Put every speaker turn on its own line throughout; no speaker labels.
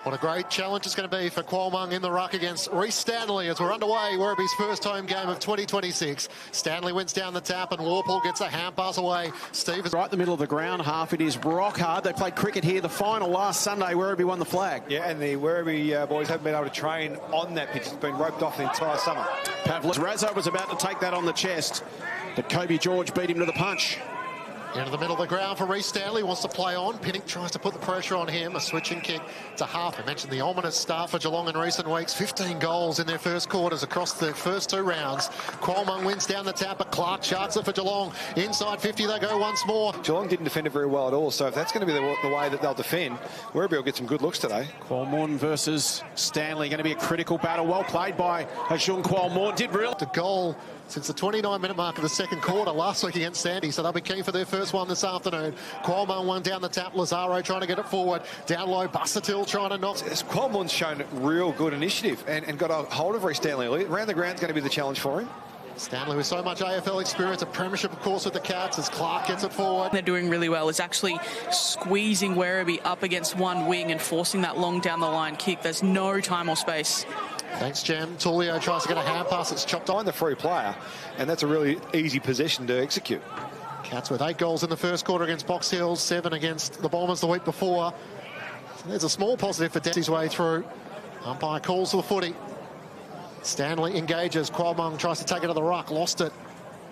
What a great challenge it's going to be for Geelong in the ruck against Rhys Stanley as we're underway. Werribee's first home game of 2026. Stanley wins down the tap and Warple gets a hand pass away. Stevens
right in the middle of the ground half. It is rock hard. They played cricket here. The final last Sunday, Werribee won the flag.
Yeah, and the Werribee boys haven't been able to train on that pitch. It's been roped off the entire summer.
Pavlis Razzo was about to take that on the chest, but Kobe George beat him to the punch.
Into the middle of the ground for Rhys Stanley, wants to play on. Pinnock tries to put the pressure on him. A switching kick to half. I mentioned the ominous start for Geelong in recent weeks. 15 goals in their first quarters across the first two rounds. Geelong wins down the tap, but Clark sharks it for Geelong. Inside 50 they go once more.
Geelong didn't defend it very well at all, so if that's going to be the way that they'll defend, Werribee will get some good looks today.
Qualmorn versus Stanley, going to be a critical battle. Well played by Ajun Qualmorn. Did real
the goal since the 29-minute mark of the second quarter last week against Sandy, so they'll be keen for their first one this afternoon. Qualmorn one down the tap, Lazaro trying to get it forward. Down low, Bustertil trying to knock.
Qualmorn's shown real good initiative and got a hold of Rhys Stanley. Around the ground's going to be the challenge for him.
Stanley with so much AFL experience, a premiership, of course, with the Cats as Clark gets it forward.
They're doing really well is actually squeezing Werribee up against one wing and forcing that long down the line kick. There's no time or space.
Thanks, Jam. Tullio tries to get a hand pass. It's chopped on
the free player, and that's a really easy possession to execute.
Cats with 8 goals in the first quarter against Box Hills, 7 against the Bombers the week before. So there's a small positive for Dempsey's way through. Umpire calls for the footy. Stanley engages. Qualmorn tries to take it to the ruck. Lost it.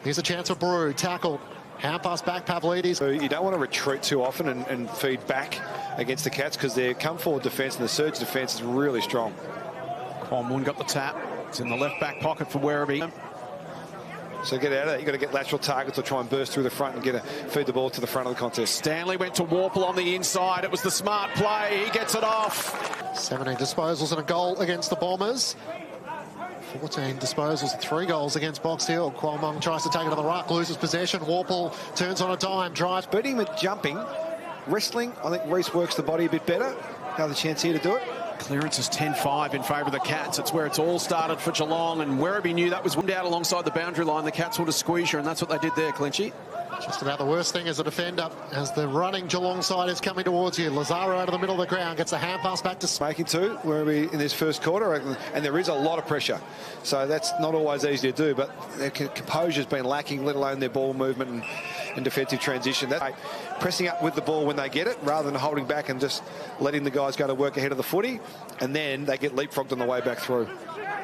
Here's a chance for Brew. Tackled. Hand pass back, Pavlidis.
So you don't want to retreat too often and feed back against the Cats because their come-forward defence and the surge defence is really strong.
Qualmorn got the tap. It's in the left back pocket for Werribee.
So get out of that. You've got to get lateral targets or try and burst through the front and feed the ball to the front of the contest.
Stanley went to Warple on the inside. It was the smart play. He gets it off.
17 disposals and a goal against the Bombers. 14 disposals and 3 goals against Box Hill. Qualmorn tries to take it to the ruck, loses possession. Warple turns on a dime, drives.
Beating him at jumping. Wrestling, I think Rhys works the body a bit better. Another chance here to do it.
Clearance is 10-5 in favour of the Cats. It's where it's all started for Geelong, and Werribee knew that was wound out alongside the boundary line. The Cats would have squeezed her, and that's what they did there, Clinchy.
Just about the worst thing as a defender, as the running Geelong side is coming towards you. Lazaro out of the middle of the ground, gets a hand pass back to...
Making two, Werribee in this first quarter, and there is a lot of pressure. So that's not always easy to do, but their composure's been lacking, let alone their ball movement and defensive transition. That's pressing up with the ball when they get it, rather than holding back and just letting the guys go to work ahead of the footy, and then they get leapfrogged on the way back through.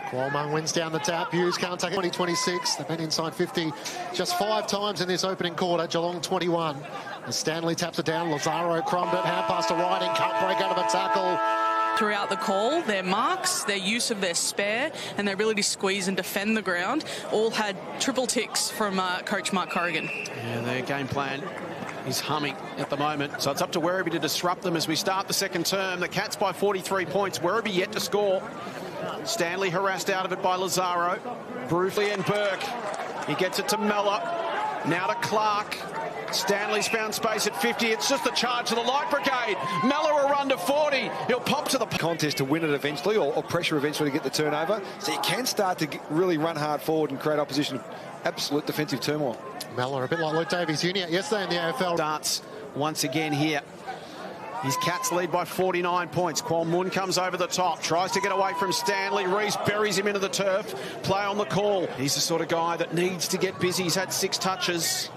Qualmorn wins down the tap. Hughes can't take it. 2026. They've been inside 50 just 5 times in this opening quarter. Geelong 21. As Stanley taps it down. Lazaro crumbed it. Hand pass to Riding. Can't break out of a tackle.
Throughout the call, their marks, their use of their spare, and their ability to squeeze and defend the ground all had triple ticks from Coach Mark Corrigan.
Yeah, their game plan is humming at the moment. So it's up to Werribee to disrupt them as we start the second term. The Cats by 43 points. Werribee yet to score. Stanley harassed out of it by Lazaro. Brufley and Burke. He gets it to Mellor. Now to Clark. Stanley's found space at 50. It's just the charge of the Light Brigade. Mellor will run to 40. He'll pop to the
contest to win it eventually, or pressure eventually to get the turnover. So you can start to really run hard forward and create opposition. Absolute defensive turmoil.
Mellor, a bit like Luke Davies Jr. yesterday in the AFL.
Starts once again here. His Cats lead by 49 points. Qualmorn comes over the top, tries to get away from Stanley. Rhys buries him into the turf. Play on the call. He's the sort of guy that needs to get busy. He's had 6 touches.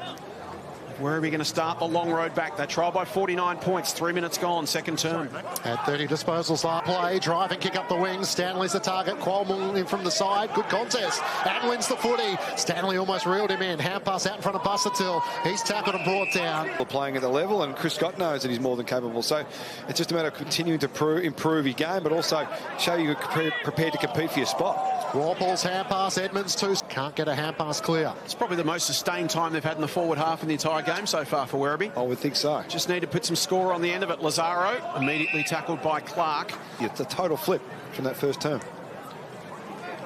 Where are we going to start the long road back? They try by 49 points. 3 minutes gone, second term.
At 30 disposals last play. Drive and kick up the wings. Stanley's the target. Qualmorn in from the side. Good contest. And wins the footy. Stanley almost reeled him in. Hand pass out in front of Bustertil. He's tackled and brought down.
Playing at the level, and Chris Scott knows that he's more than capable. So it's just a matter of continuing to improve your game, but also show you're prepared to compete for your spot.
Warple's hand pass. Edmonds too. Can't get a hand pass clear.
It's probably the most sustained time they've had in the forward half in the entire game so far for Werribee.
I would think so.
Just need to put some score on the end of it. Lazaro immediately tackled by Clark.
It's a total flip from that first term.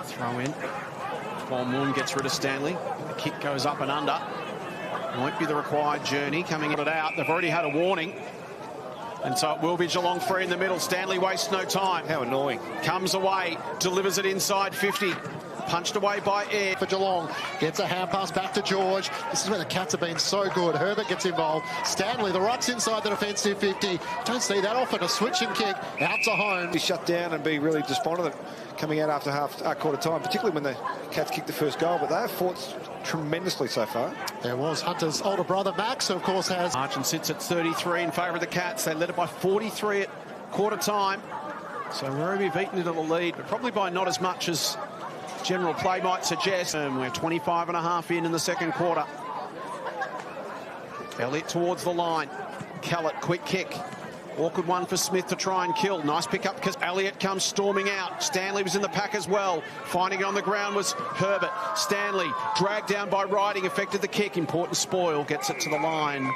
Throw in. Qualmorn gets rid of Stanley. The kick goes up and under. Won't be the required journey coming it out. They've already had a warning. And so it will be Geelong free in the middle. Stanley wastes no time.
How annoying.
Comes away, delivers it inside 50. Punched away by Air.
For Geelong, gets a hand pass back to George. This is where the Cats have been so good. Herbert gets involved. Stanley, the ruck's inside the defensive 50. Don't see that often. A switching kick out to home.
Be shut down and be really despondent coming out after quarter time, particularly when the Cats kicked the first goal. But they have fought tremendously so far.
There was Hunter's older brother, Max, who of course has...
Margin sits at 33 in favour of the Cats. They led it by 43 at quarter time. So Werribee have eaten into the lead, but probably by not as much as general play might suggest. We're 25 and a half in the second quarter. Elliott towards the line. Kellett, quick kick. Awkward one for Smith to try and kill. Nice pick up because Elliott comes storming out. Stanley was in the pack as well. Finding it on the ground was Herbert. Stanley dragged down by Riding, affected the kick. Important spoil, gets it to the line.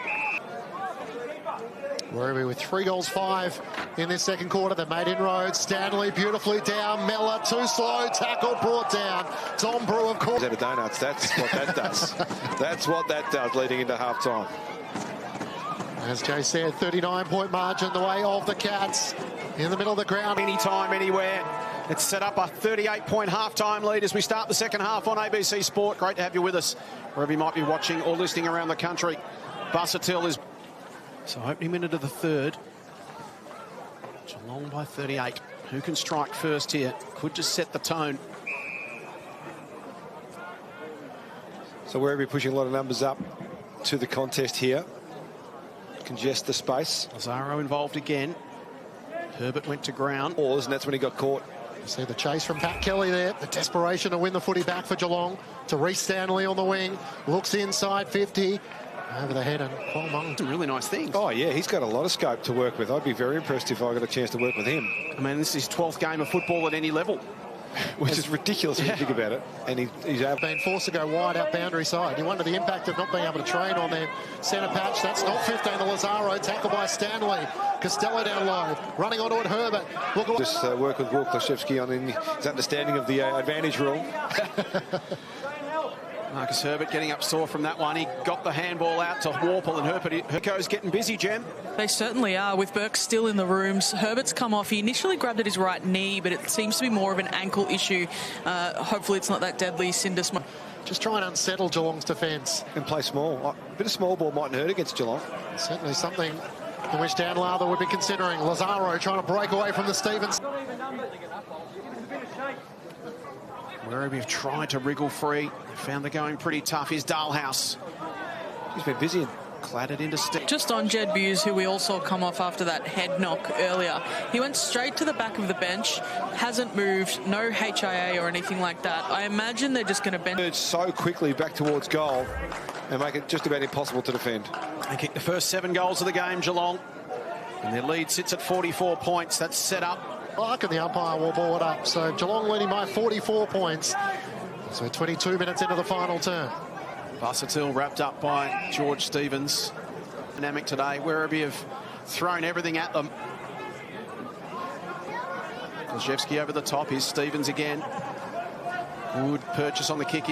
Werribee with 3 goals, 5 in this second quarter. They made inroads. Stanley beautifully down. Mellor too slow. Tackle brought down. Tom Brew, of course.
Out of donuts. That's what that does. That's what that does leading into half time.
As Jay said, 39-point margin the way of the Cats in the middle of the ground.
Anytime, anywhere. It's set up a 38-point half-time lead as we start the second half on ABC Sport. Great to have you with us, wherever you might be watching or listening around the country. Busuttil is... So opening minute of the third. Geelong by 38. Who can strike first here? Could just set the tone.
So Werribee pushing a lot of numbers up to the contest here. Congest the space.
Lazaro involved again. Herbert went to ground.
And that's when he got caught.
You see the chase from Pat Kelly there. The desperation to win the footy back for Geelong. To Rhys Stanley on the wing. Looks inside 50. Over the head and Kwong.
Some really nice things.
Oh, yeah, he's got a lot of scope to work with. I'd be very impressed if I got a chance to work with him.
I mean, this is his 12th game of football at any level.
Which is ridiculous when you think about it. And he's
been forced to go wide out boundary side. You wonder the impact of not being able to train on their centre patch. That's not 15 to Lazaro. Tackled by Stanley. Costello down low. Running onto it, Herbert. Look
just work with Will Klashevsky on his understanding of the advantage rule.
Marcus Herbert getting up sore from that one. He got the handball out to Warple, and Herco's getting busy, Jem.
They certainly are, with Burke still in the rooms. Herbert's come off. He initially grabbed at his right knee, but it seems to be more of an ankle issue. Hopefully it's not that deadly cinder smoke.
Just try and unsettle Geelong's defence.
And play small. A bit of small ball mightn't hurt against Geelong.
Certainly something in which Dan Lather would be considering. Lazaro trying to break away from the Stevens.
Werribee have tried to wriggle free. Found they're going pretty tough. Here's Dalhouse.
He's been busy and
clattered into stick.
Just on Jed Buse, who we all saw come off after that head knock earlier. He went straight to the back of the bench, hasn't moved, no HIA or anything like that. I imagine they're just going to bench.
So quickly back towards goal and make it just about impossible to defend.
They kicked the first 7 goals of the game, Geelong. And their lead sits at 44 points. That's set up.
Clark and the umpire will ball it up. So Geelong leading by 44 points. So 22 minutes into the final term.
Busuttil wrapped up by George Stevens. Dynamic today. Werribee have thrown everything at them. Klashevsky over the top. Here's Stevens again. Good purchase on the kick in.